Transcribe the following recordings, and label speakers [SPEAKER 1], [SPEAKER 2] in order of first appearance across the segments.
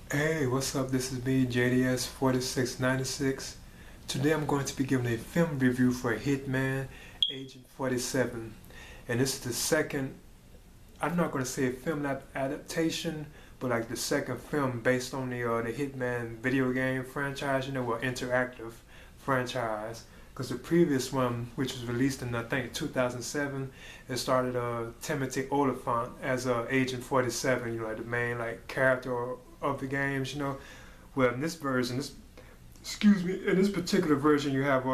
[SPEAKER 1] Hey, what's up? This is me, JDS4696. Today I'm going to be giving a film review for Hitman Agent 47. And this is the second, I'm not going to say a film adaptation, but like the second film based on the Hitman video game franchise, or interactive franchise. Because the previous one, which was released in I think 2007, it started Timothy Oliphant as Agent 47, like the main like character of the games. Well, in this version, in this particular version, you have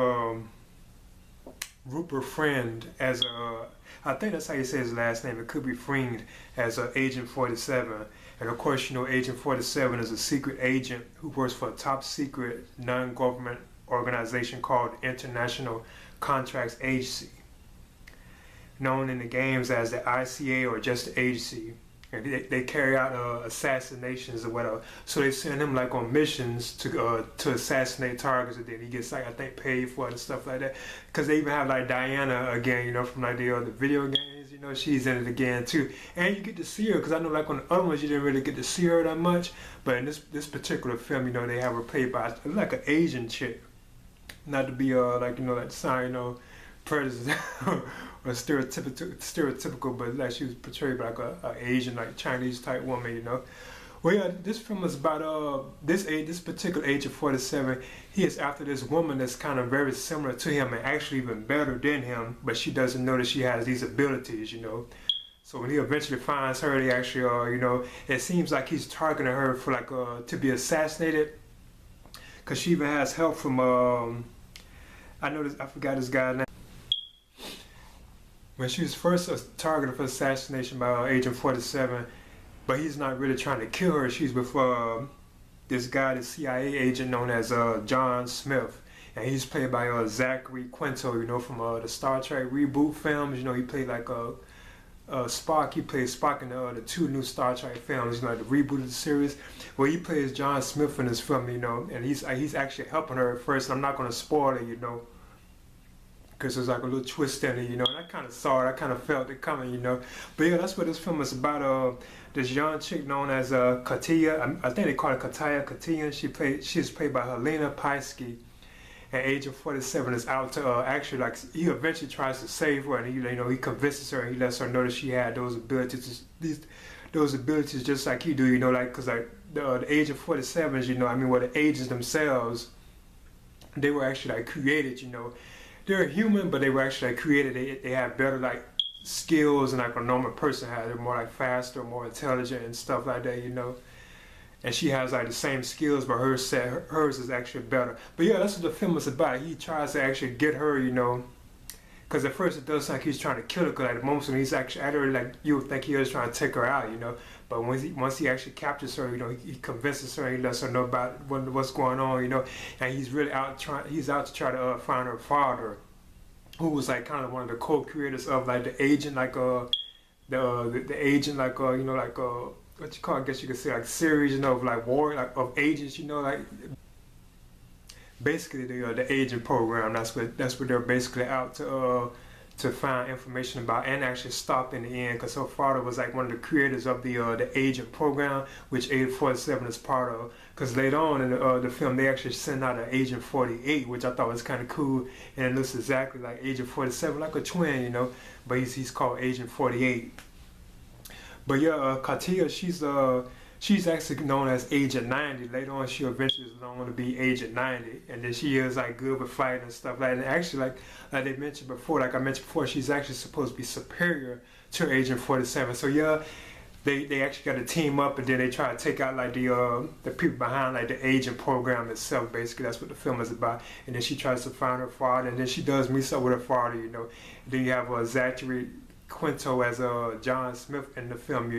[SPEAKER 1] Rupert Friend as I think that's how you say his last name. It could be Friend as Agent 47, and of course, Agent 47 is a secret agent who works for a top secret non-government organization called International Contracts Agency, known in the games as the ICA or just the agency. And they carry out assassinations or whatever. So they send him like on missions to assassinate targets, and then he gets like I think paid for it and stuff like that. Because they even have like Diana again, from like the video games. She's in it again too, and you get to see her. Because I know like on the other ones you didn't really get to see her that much, but in this particular film, they have her played by like an Asian chick. Not to be like like sign prejudice or stereotypical, but like she was portrayed by like a Asian, like Chinese type woman. Well, yeah, this film is about this particular Agent 47. He is after this woman that's kind of very similar to him and actually even better than him, but she doesn't know that she has these abilities. So when he eventually finds her, they actually it seems like he's targeting her for like to be assassinated, because she even has help from I forgot this guy's name. When she was first targeted for assassination by Agent 47, but he's not really trying to kill her. She's with this guy, the CIA agent known as John Smith, and he's played by Zachary Quinto, from the Star Trek reboot films. He played like Spock. He played Spock in the two new Star Trek films, like the reboot of the series. Well, he plays John Smith in this film, and he's actually helping her at first. I'm not going to spoil it, because there's like a little twist in it, and I kind of saw it, I kind of felt it coming, But yeah, that's what this film is about. This young chick known as Katia, I think they call her Katia. She's played by Helena Paisky, and Agent 47 is out to actually, like, he eventually tries to save her, and he convinces her, and he lets her know that she had those abilities, just like he do, like, because like the Agent 47s, the agents themselves, they were actually like created, they're human, but they were actually like created. They have better like skills than like a normal person has. They're more like faster, more intelligent and stuff like that, And she has like the same skills, but hers is actually better. But yeah, that's what the film is about. He tries to actually get her, because at first it does sound like he's trying to kill her. Because at the moment when he's actually at her, like you would think he was trying to take her out, But once he actually captures her, he convinces her, he lets her know about what's going on, And he's really out to try to find her father, who was like kind of one of the co-creators of like the agent, like the agent, like what you call, I guess you could say like series, of like war, like of agents, like basically the agent program. That's what they're basically out to find information about and actually stop in the end, because her father was like one of the creators of the agent program, which Agent 47 is part of. Because later on in the film, they actually send out an Agent 48, which I thought was kind of cool, and it looks exactly like Agent 47, like a twin, but he's called Agent 48. But yeah, Katia, she's actually known as Agent 90. Later on, she eventually is known to be Agent 90, and then she is like good with fighting and stuff like that. And actually, like they mentioned before, like I mentioned before, she's actually supposed to be superior to Agent 47. So yeah, they actually got to team up, and then they try to take out like the people behind like the agent program itself. Basically, that's what the film is about. And then she tries to find her father, and then she does meet up with her father. Then you have Zachary Quinto as John Smith in the film.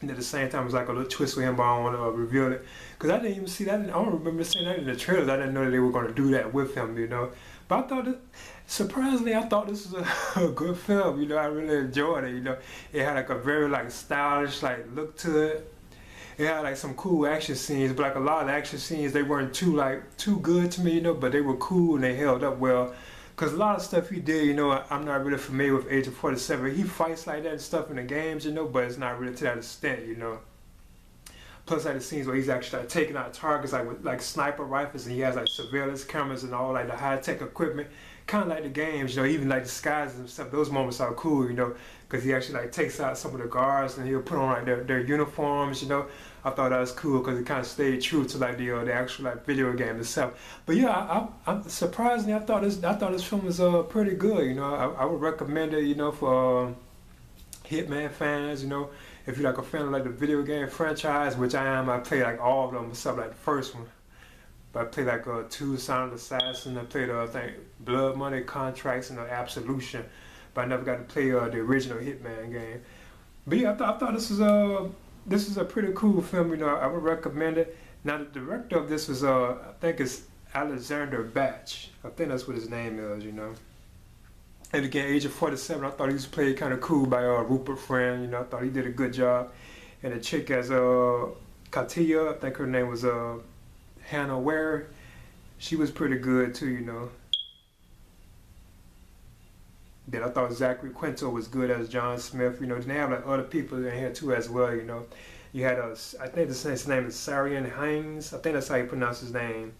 [SPEAKER 1] And at the same time, it's like a little twist with him, but I don't want to reveal it. Because I didn't even see that. I don't remember seeing that in the trailers. I didn't know that they were going to do that with him, But I thought, surprisingly, I thought this was a good film. I really enjoyed it, It had like a very like stylish like look to it. It had like some cool action scenes, but like a lot of the action scenes, they weren't too good to me, but they were cool and they held up well. Because a lot of stuff he did, I'm not really familiar with Agent 47. He fights like that and stuff in the games, but it's not really to that extent, Plus like the scenes where he's actually like taking out targets like with like sniper rifles, and he has like surveillance cameras and all like the high tech equipment, kind of like the games, you know, even like disguises and stuff. Those moments are cool, you know, because he actually like takes out some of the guards and he'll put on like their uniforms, you know. I thought that was cool because it kind of stayed true to like the actual like video game itself. But yeah, I'm surprisingly I thought this film was pretty good. You know, I would recommend it. You know, for Hitman fans. You know, if you're like a fan of like the video game franchise, which I am, I play like all of them except like the first one. But I played like 2 Silent Assassin. I played I think Blood Money Contracts and Absolution. But I never got to play the original Hitman game. But yeah, I thought this is a pretty cool film. You know, I would recommend it. Now the director of this was I think it's Alexander Batch. I think that's what his name is. You know. And again, Agent 47. I thought he was played kind of cool by Rupert Friend. You know, I thought he did a good job. And the chick as Katia, I think her name was Hannah Ware. She was pretty good too. You know. Then I thought Zachary Quinto was good as John Smith. You know, they have like other people in here too as well. You know, you had I think his name is Sarian Hines. I think that's how you pronounce his name,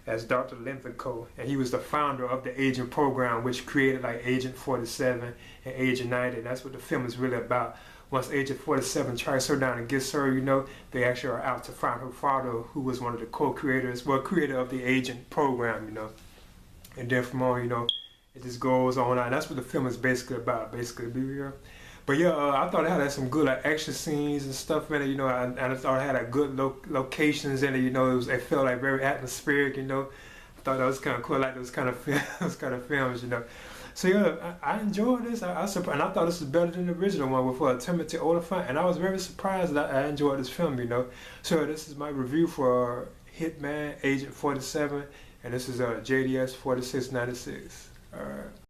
[SPEAKER 1] as Dr. Linfenko, and he was the founder of the Agent program, which created like Agent 47 and Agent 90. And that's what the film is really about. Once Agent 47 tracks her down and gets her, you know, they actually are out to find her father, who was one of the co-creators, well, creator of the Agent program. You know, and then from on, you know. It just goes on and that's what the film is basically about, basically, be real. But yeah, I thought it had like, some good like action scenes and stuff in it, you know, and I thought it had like good locations in it, you know. It felt like very atmospheric, you know. I thought that was kind of cool, like those kind of films, you know. So yeah, I enjoyed this. And I thought this was better than the original one with Timothy Olyphant, and I was very surprised that I enjoyed this film, you know. So this is my review for Hitman Agent 47, and this is JDS 4696. All right.